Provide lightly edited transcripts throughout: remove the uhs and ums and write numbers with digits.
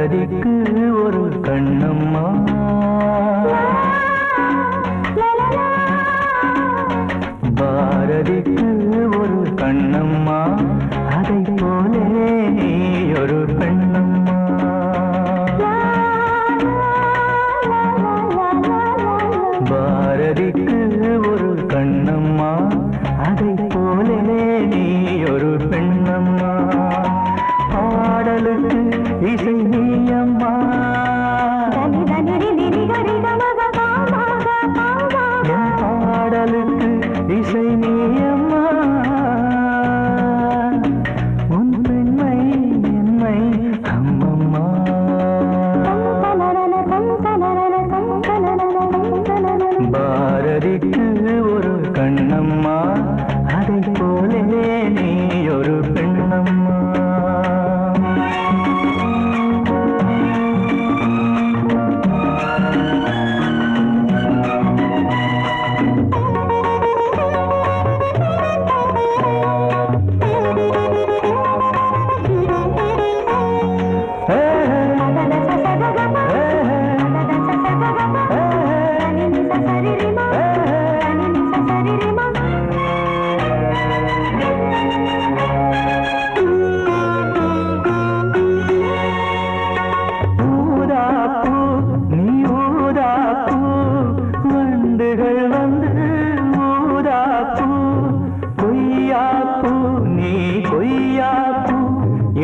பாரதிக்கு ஒரு கண்ணம்மா, பாரதிக்கு ஒரு கண்ணம்மா, அதை போலே நீ ஒரு பெண்ணம்மா. பாரதிக்கு ஒரு கண்ணம்மா, அதை போலே நீ ஒரு பெண்ணம்மா. பாடலுக்கு இசை நீயம்மா, என் பாடலுக்கு இசை நீயம்மா. உன் பெண்மை என்னை அம்மம்மா. பாரதிக்கு ஒரு கண்ணம்மா, அதை போலே நீ ஒரு பெண்ணம்மா.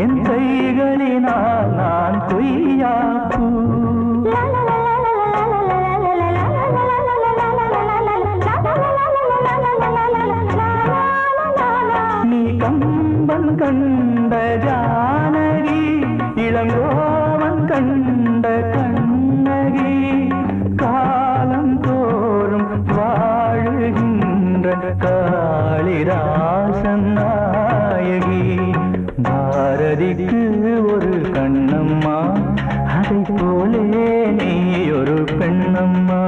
என் கைகளினால் நான் கொய்யாப்பூ. நீ கம்பன் கண்ட ஜானகி, இளங்கோவன் கண்ட கண்ணகி, காலம் தோறும் வாழுகின்ற காளிதாசன் நாயகி. பாரதிக்கு ஒரு கண்ணம்மா, அதை போலே நீ ஒரு பெண்ணம்மா.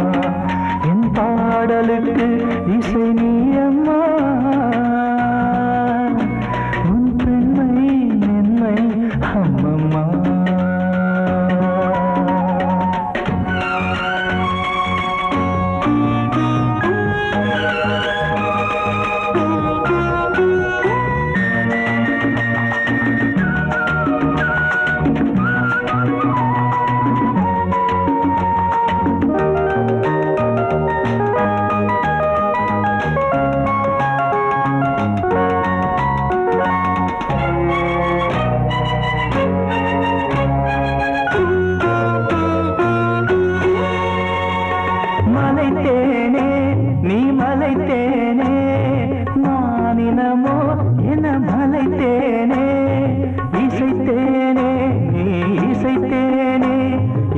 என் பாடலுக்கு இசை நீயம்மா, உன் பெண்மை என்னை அம்மம்மா. மலைத்தேனே நீ மலைத்தேனே, மானினமோ என மலைத்தேனே. இசைத்தேனே நீ இசைத்தேனே,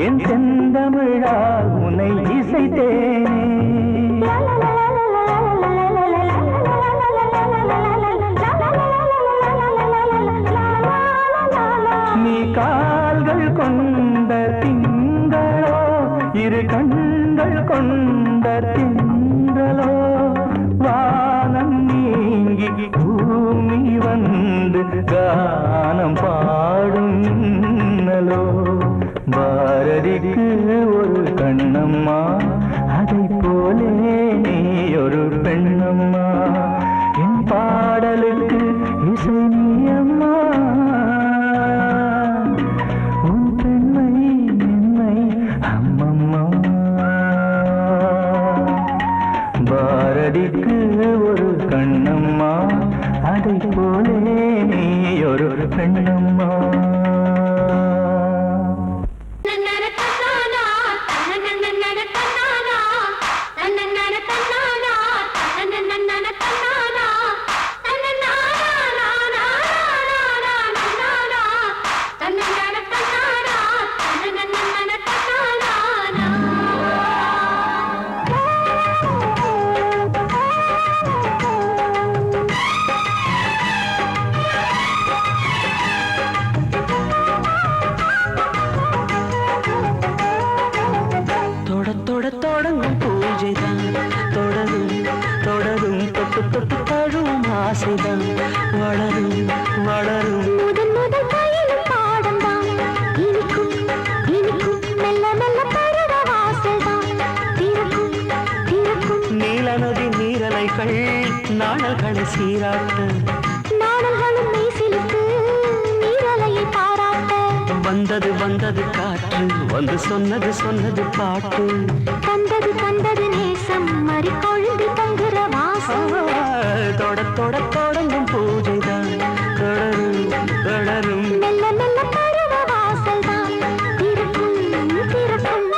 என் செந்தமிழால் உன்னை இசைத்தேனே. நீ கால்கள் கொண்ட திங்களோ, இரு கண்கள் கொண்ட திங்களோ, வானம் நீங்கி பூமி வந்து கானம் பாடும் மின்னலோ. பாரதிக்கு ஒரு கண்ணம்மா, அதை போலே நீ ஒரு பெண்ணம்மா. என் பாடலுக்கு இசை நீயம்மா, உன் பெண்மை என்னை அம்மம்மா. பாரதிக்கு ஒரு கண்ணம்மா, அதை போலே நீ ஒரு பெண்ணம்மா. சீராட்ட நாடல்களும் மெய்சிலுக்கு நீரலையை பாராட்ட வந்தது வந்தது காற்று வந்து சொன்னது சொன்னது பாட்டு கண்டது கண்டது நேசம் மறி கொழுந்து தங்குற வாசம் தொட தொட தொடங்கும் பூஜைதான் தொடரும் தொடரும் மெல்ல மெல்ல பருவ வாசல் தான் திறக்கும் திறக்கும்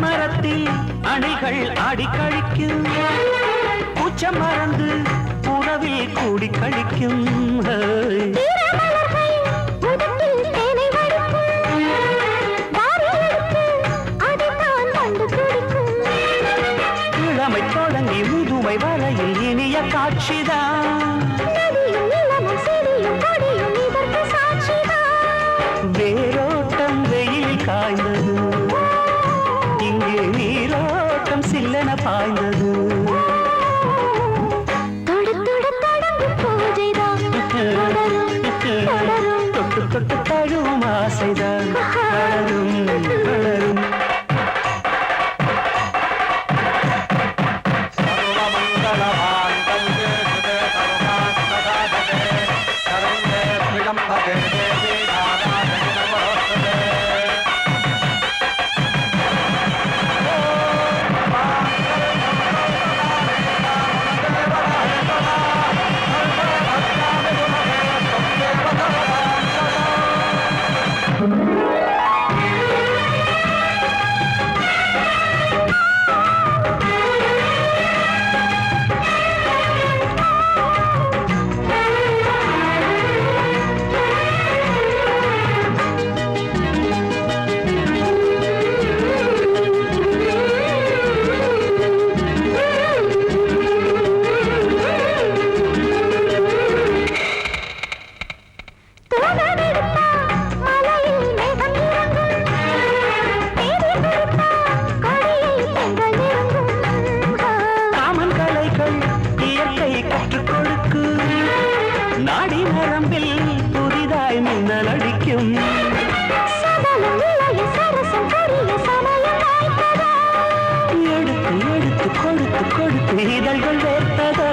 மரத்தில் அணைகள் ஆடி கழிக்கும் பூச்ச மறந்து உறவில் கூடி கழிக்கும் இளமை தொடங்கி முதுமை வரையில் இனிய காட்சிதான் வேரோட்டம் வெயில் காய்ந்தது இங்கே நீரோட்டம் சில்லென பாய்ந்தது தொட்டு தொட்டு தழுவும் ஆசைதான் வளரும் வளரும் நாடி நரம்பில் புதிதாய் மின்னல் அடிக்கும் எடுத்து எடுத்து கொடுத்து கொடுத்து இதழ்கள் வேர்த்ததோ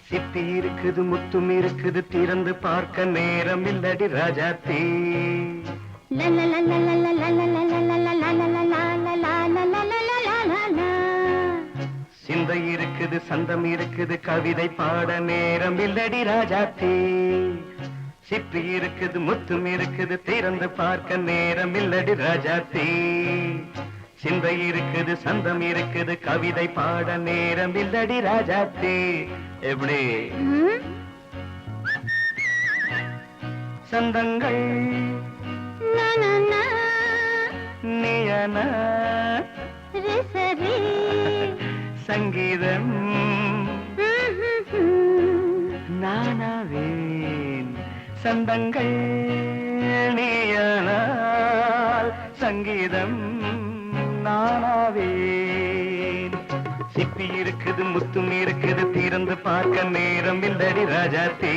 சிப்பி இருக்குது முத்தும் இருக்குது திறந்து பார்க்க நேரம் இல்லடி ராஜாத்தி சிந்தை இருக்குது சந்தம் இருக்குது கவிதை பாட நேரம் இல்லடி ராஜாத்தி சிப்பி இருக்குது முத்தும் இருக்குது திறந்து பார்க்க நேரம் இல்லடி ராஜாத்தி சிந்தை இருக்குது சந்தம் இருக்குது கவிதை பாட நேரம் இல்லடி ராஜாத்தி எப்படி சந்தங்கள் நீயன சங்கீதம் நானாவேன் சந்தங்கள் நீயனால் சங்கீதம் நானாவேன் சிப்பி இருக்குது முத்தும் இருக்குது திறந்து பார்க்க நேரம் இல்லடி ராஜாத்தி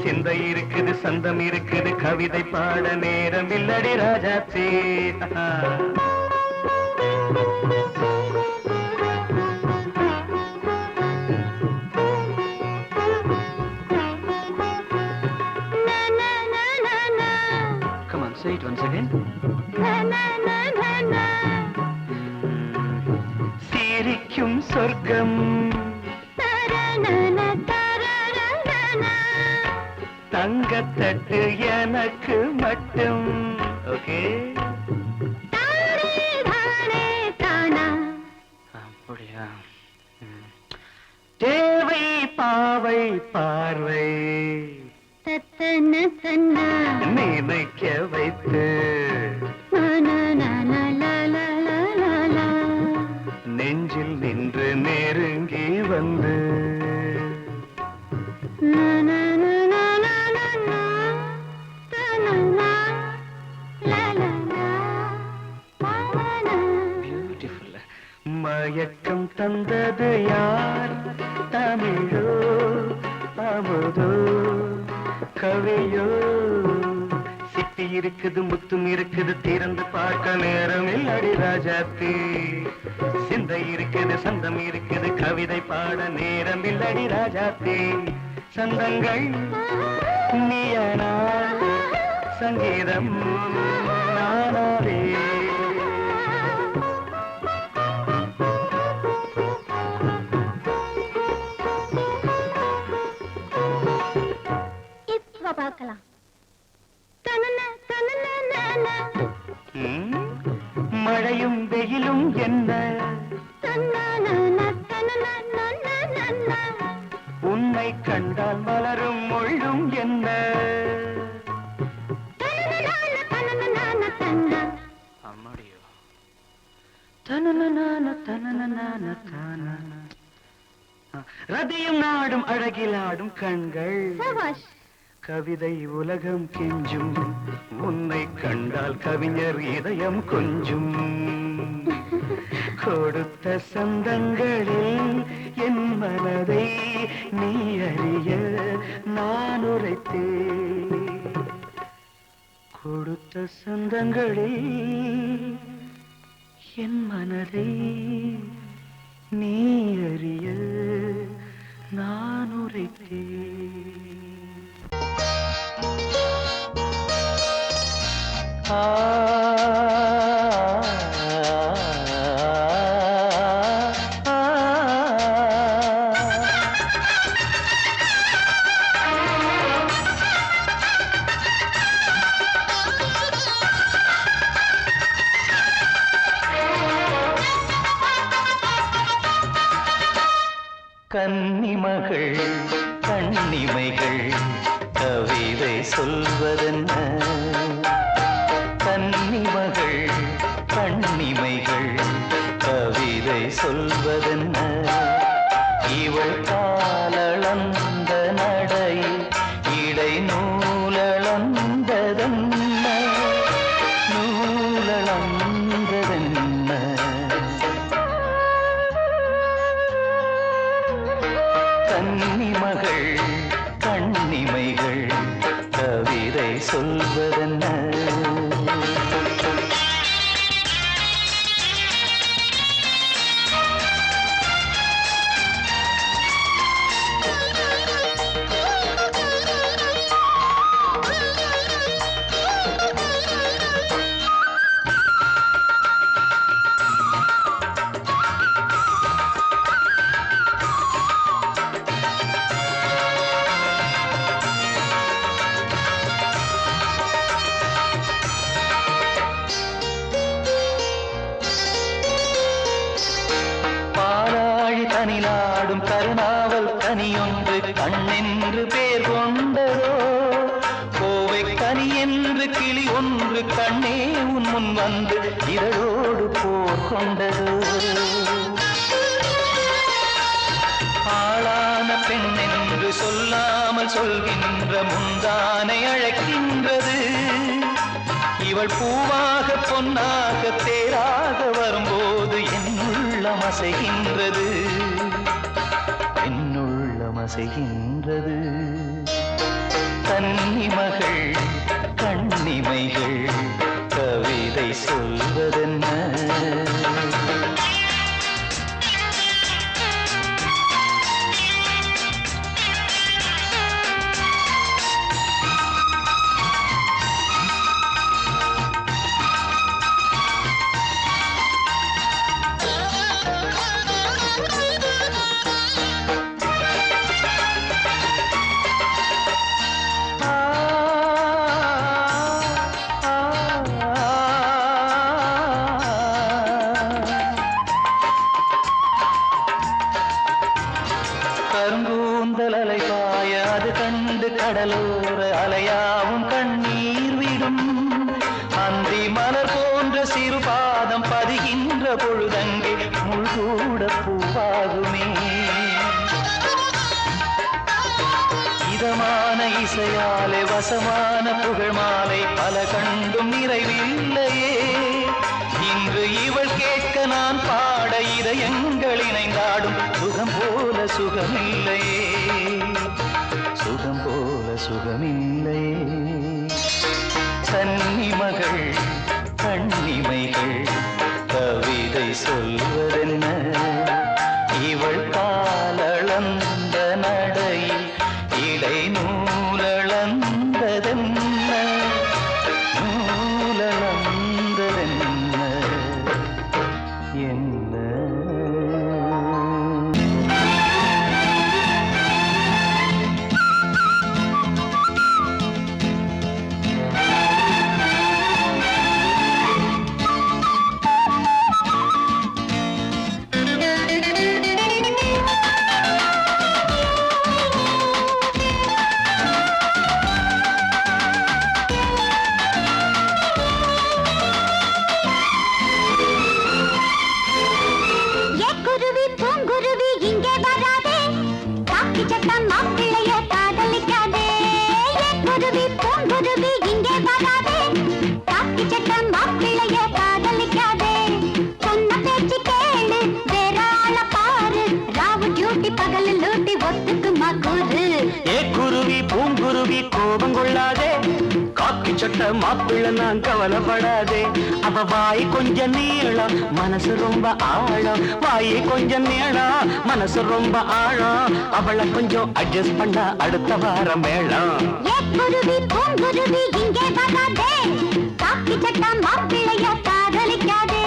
சிந்தை இருக்குது சந்தம் இருக்குது கவிதை பாட நேரம் இல்லடி Rajathi Come on, sing. once again. சிரிக்கும் சொர்க்கம் தங்கத்தட்டு எனக்கு மட்டும். ஓகே, அப்படியா? தேவை பாவை பார்வை நினைக்க வைத்து நெஞ்சில் நின்று நெருங்கி வந்து பியூட்டிஃபுல். மயக்கம் தந்தது யார்? தமிழோ அமுதோ கவியோ? சிப்பி இருக்குது, முத்தும் இருக்குது, திறந்து பார்க்க நேரம் இல்லடி ராஜாத்தி. சிந்தை இருக்குது, சந்தம் இருக்குது, கவிதை பாட நேரம் இல்லடி ராஜாத்தி. சந்தங்கள் நீயனா, சங்கீதம் நானாவே. பார்க்கலாம். மழையும் வெயிலும் என்ன, உன்னை கண்டால் மலரும் முள்ளும் என்ன. அம்மாடியோ ரதியும் நாடும் அழகிலாடும் கண்கள், கவிதை உலகம் கெஞ்சும், உன்னை கண்டால் கவிஞர் இதயம் கொஞ்சும். கொடுத்த சந்தங்களில் என் மனதை நீ அறிய நான் உரைத்தேன். கொடுத்த சந்தங்களில் என் மனதை நீ அறிய நான் உரைத்தேன். கன்னிமகள் கண்ணிமைகள் கவிதை சொல்வதென்ன? கன்னிமகள் கண்ணிமைகள் கவிதை சொல்வதென்ன? இவள் காலளந்த நடை இடை நூலளந்ததென்ன? நூலளந்ததென்ன? கன்னிமகள் கண்ணிமைகள் கவிதை சொல்வதென்ன? கனிலாடும் கருணாவல் கனியொன்று கண்ணென்று பேர் கொண்டதோ? கோவை கனி என்று கிளி ஒன்று கண்ணே உன் முன் வந்து இதழோடு போர் கொண்டதோ? ஆளான பெண் என்று சொல்லாமல் சொல்கின்ற முந்தானை அழைக்கின்றது. இவள் பூவாக பொன்னாக தேராக வரும்போது என் உள்ளம் அசைகின்றது, என் உள்ளம் அசைகின்றது. கன்னிமகள் கண்ணிமைகள் கவிதை சொல்வதென்ன? கடலோர அலையாவும் கண்ணீர் விடும் அந்தி மலர் போன்ற சிறு பாதம் பதிகின்ற பொழுதங்கே முள்கூட பூவாகுமே இதமான இசையாலே வசமான புகழ் மாலை பல கண்டும் நிறைவில்லையே இன்று இவள் கேட்க நான் பாட இதயங்கள் இணைந்தாடும் சுகம் போல சுகமில்லையே சுகம் போல சுகமில்லையே கன்னிமகள் கண்ணிமைகள் கவிதை சொல்வதென்ன இவள் காலளந்த நடையில் இடை நூலளந்ததென்ன நூலளந்ததென்ன என்ன மாப்பிள்ள நான் கவலைப்படாதே அவ வாய் கொஞ்சம் நீளம் மனசு ரொம்ப ஆழம் வாயை கொஞ்சம் நீளம் மனசு ரொம்ப ஆழம் அவளை கொஞ்சம் அட்ஜஸ்ட் பண்ண அடுத்த வாரம் மேளம் குருவி பூங்குருவி இங்கே வராதே காக்கி சட்டம் மாப்பிள்ளைய காதலிக்காதே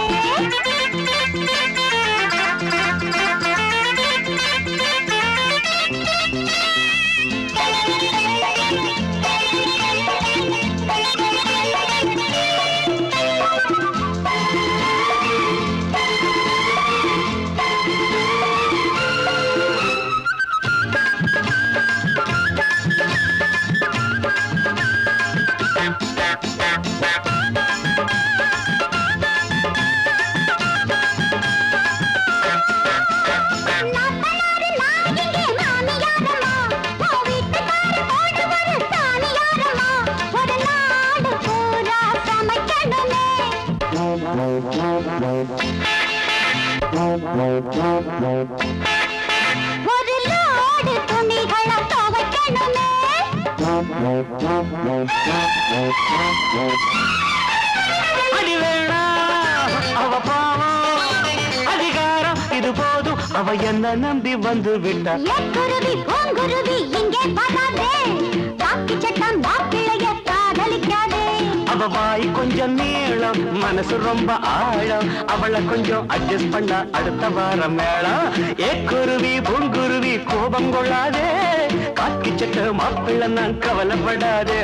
ஒரு லோடு துணிகளை துவைக்கணுமே அடி வேணா அவ பாவம் அதிகாரம் இது போதும் அவ என்ன நம்பி வந்து விட்டா குருவி பூங்குருவி இங்கே வராதே காக்கி சட்டம் மாப்பிள்ளைய காதலிக்காதே அவ வாய் கொஞ்சம் நீளம் மனசு ரொம்ப ஆழம் அவளை கொஞ்சம் அட்ஜஸ்ட் பண்ண அடுத்த வாரம் மேளம் குருவி பூங்குருவி கோபம் கொள்ளாதே காக்கி சட்ட மாப்பிள்ளை நான் கவலைப்படாதே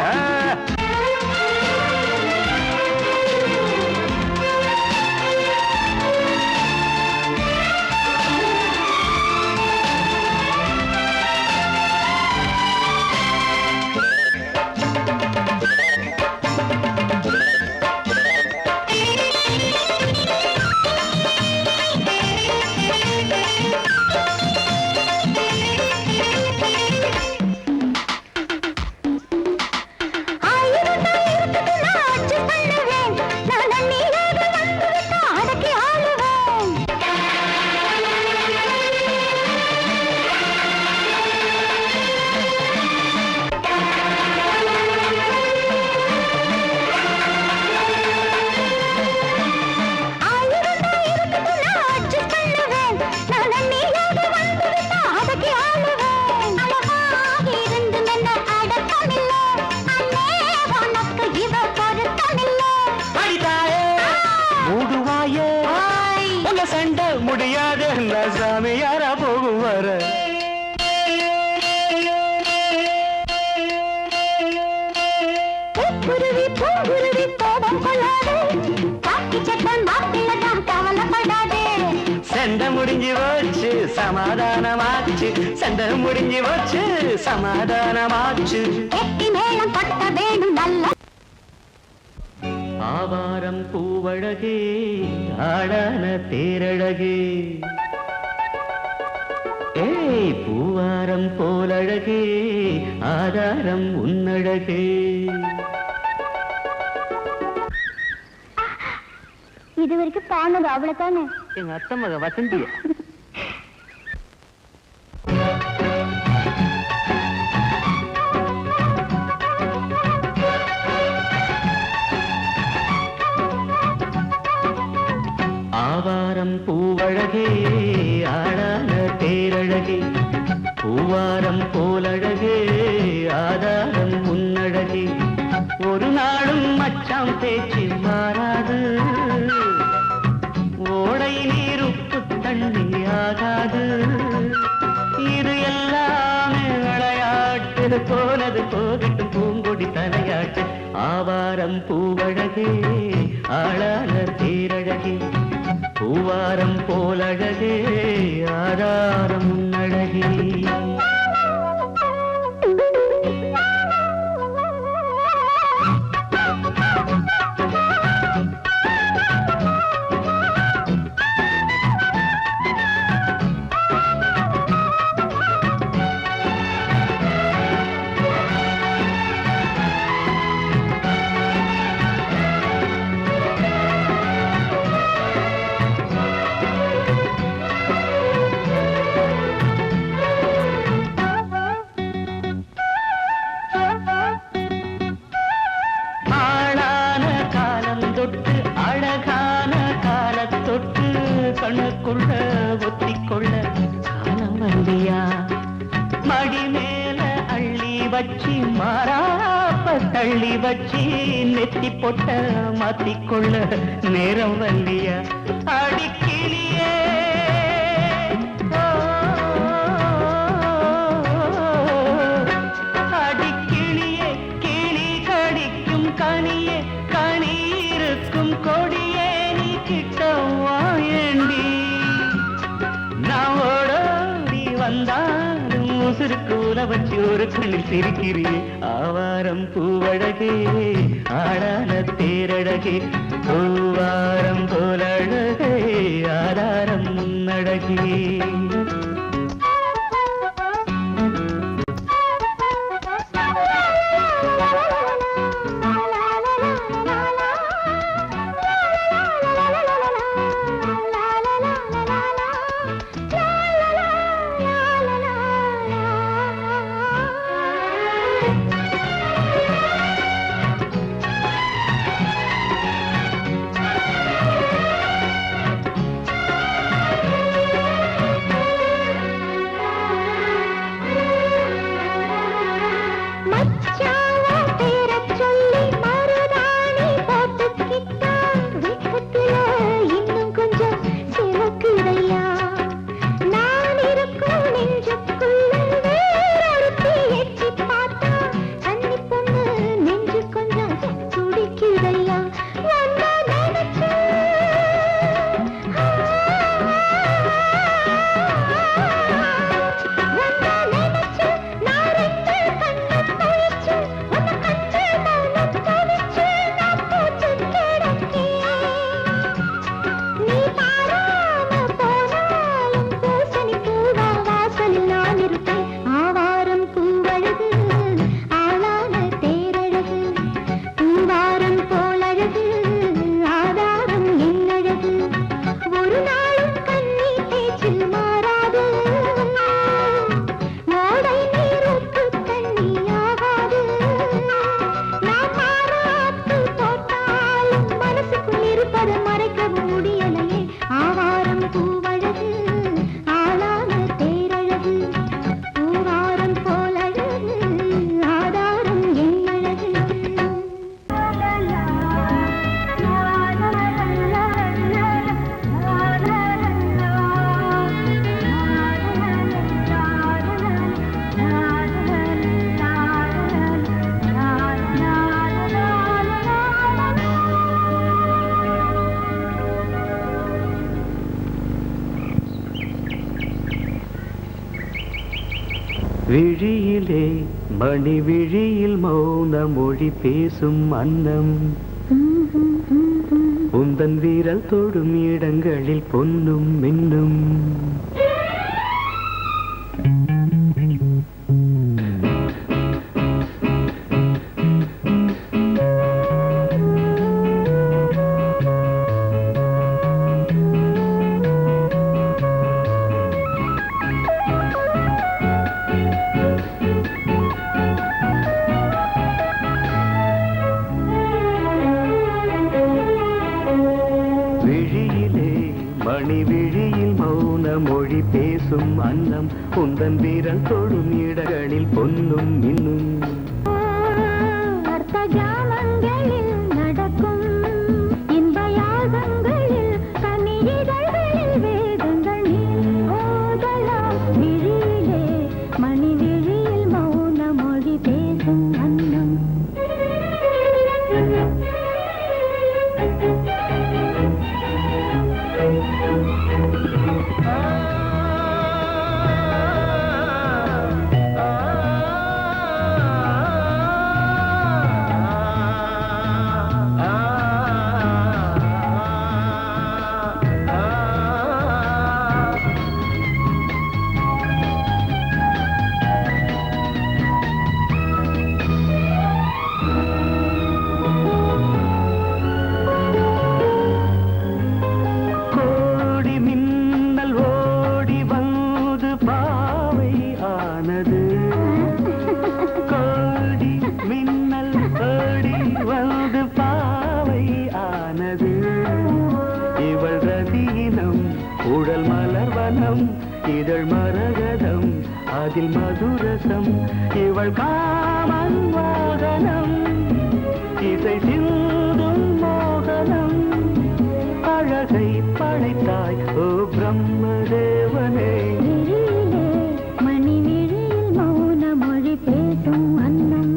சண்டை முடியாது சாமி யாரா போகும் வர குருவி பூங்குருவி கோபம் கொள்ளாதே காக்கி சட்டம் மாப்பிள்ளை தான் கவலைப்படாதே சண்டை முடிஞ்சு போச்சு சமாதானமாச்சு, சண்டை முடிஞ்சு வச்சு சமாதானமாச்சு. கெட்டி மேளம் கொட்ட வேணும் நல்ல ஆவாரம் பூவழகே ஆடான தேரழகே, ஏய் பூவாரம் போலழகே ஆதாரம் உன்னழகே. இது வரைக்கும் பாடுனது அவ்வளவுதானே? எங்க அத்தை மக வசந்திய ஆவாரம் பூவழகே ஆடான தேரழகே, பூவாரம் போலழகே ஆதாரம் உன்னழகே. ஒரு நாளும் மச்சாம் பேச்சு மாறாது, ஓடை நீர் உப்பு தண்ணி ஆகாது. இது எல்லாமே விளையாட்டு, போனது போகட்டும் பூங்கொடி தலையாட்டு. ஆவாரம் பூவழகே ஆளான தேரழகே, பூவாரம் போலழகே ஆதாரம் உன்னழகே. கண்ணுக்குள்ள ஒத்திக்கொள்ள காலம் வந்தியா, மடி மேல அள்ளி வச்சி மாறாப்ப தள்ளி வச்சி நெத்தி பொட்ட மாத்திக்கொள்ள நேரம் வந்தியா. அடிக்கிளியே அடிக்கிளியே, கிளி கடிக்கும் கனியே, கனி இருக்கும் கொடியே, நீ கிட்ட வாயண்டி. நான் ஓடோடி வந்தாலும் உசுருக்கு உல வச்சு ஒரு கண்ணில் சிரிக்கிறே. ஆவாரம் பூவழகே ஆடான தேரழகே, பூவாரம் போலழகே ஆதாரம் முன்னழகே. விழியிலே மணி விழியில் மௌன மொழி பேசும் அன்னம் உந்தன் வீரல் தொடும் இடங்களில் பொன்னும் மின்னும் மணி விழியில் மௌன மொழி பேசும் அன்னம் உந்தன் வீரல் தொடும் இடங்களில் பொன்னும் இன்னும் அர்த்த ஜாமங்களில் நடக்கும் இன்ப யாகங்களில் கனியிதழ்களில் வேதங்கள் நீ ஓதலாம் விழியிலே மணி விழியில் மௌன மொழி பேசும் அன்னம் உடல் மலர்வனம் இதழ் மரகதம் அதில் மதுரசம் இவள் காமன் வாகனம் இசை சிந்தும் மோகனம் அழகை படைத்தாய் ஓ பிரம்மதேவனே மணி விழியில் மௌன மொழி பேசும் அன்னம்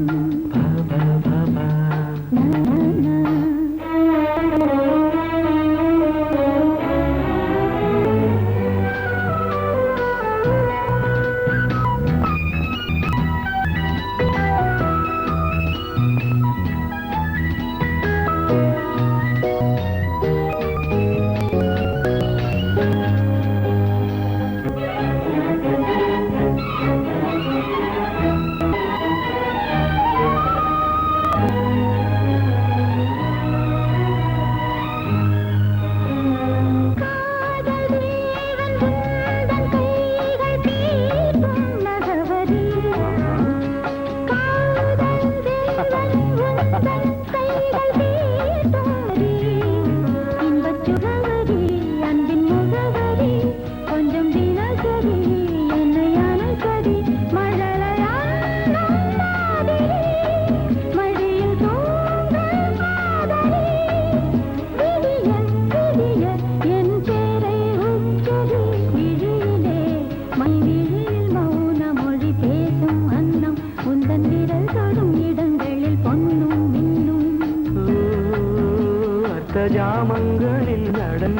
ஜாமங்களில் நடன்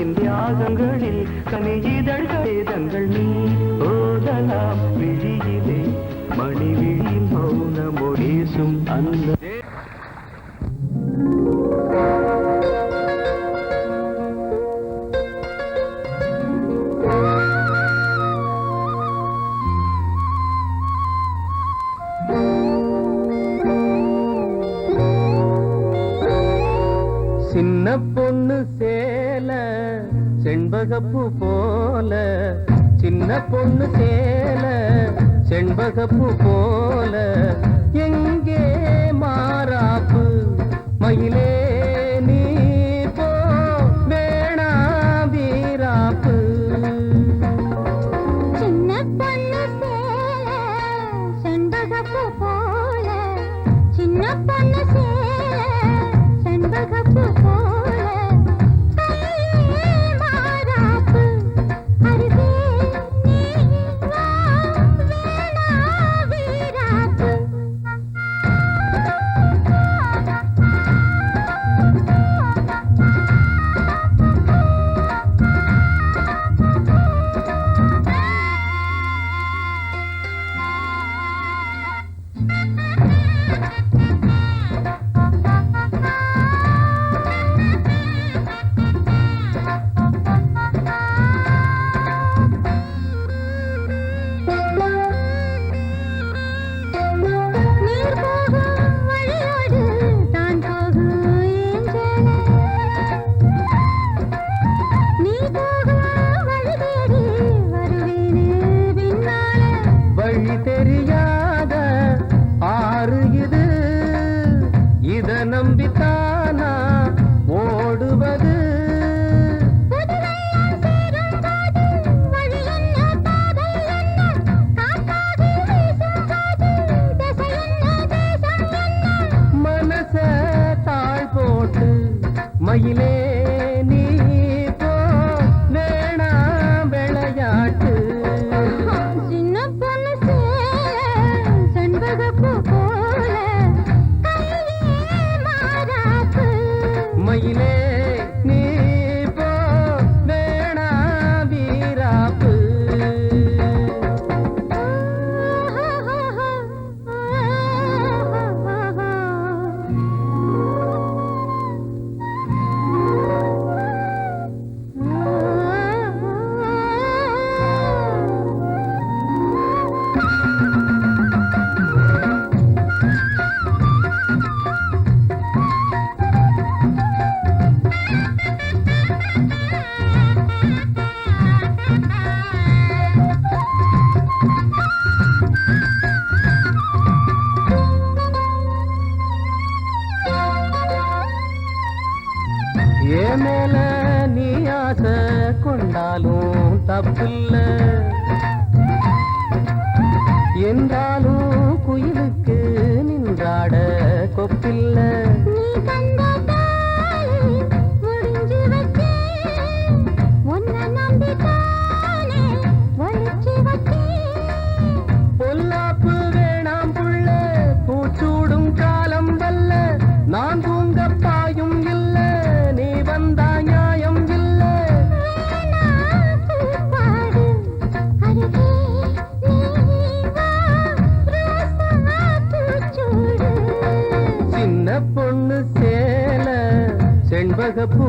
இந்தியாகங்களில் கனியிதழ்கள் நீ ஓதலாம் விழியிலே மணி விழியில் மௌன மொழிசும் அந்த சின்ன பொண்ணு சேல செண்பகப்பூ போல சின்ன பொண்ணு சேல செண்பகப்பூ போல எங்கே மாறாப்பு மயிலே நீ போ வேணா வீராப்பு சின்ன பொண்ணு சேல செண்பகப்பூ போல சின்ன பொண்ணு சேல செண்பகப்பூ போல மாறாப்பு அருகே நீ வா வேணா வீராப்பு ஏன் மேல நீ ஆசை கொண்டாலும் தப்பில்ல என்றாலும் குயிலுக்கு நின்றாட கொப்பில்ல நீ தந்த தாலி முடிஞ்சு வச்சேன் உன்னை நம்பித்தானே ஒளிச்சு வச்சேன் பொல்லாப்பு வேணாம் புள்ள பூச்சூடும் காலம் வல்ல நான் தூங்க பாயும் இல்ல நீ வந்தா நியாயம் இல்ல பாடு அருகே நீ வா ரோசா பூச்சூடு சின்ன பொண்ணு சேல செண்பகப்பூ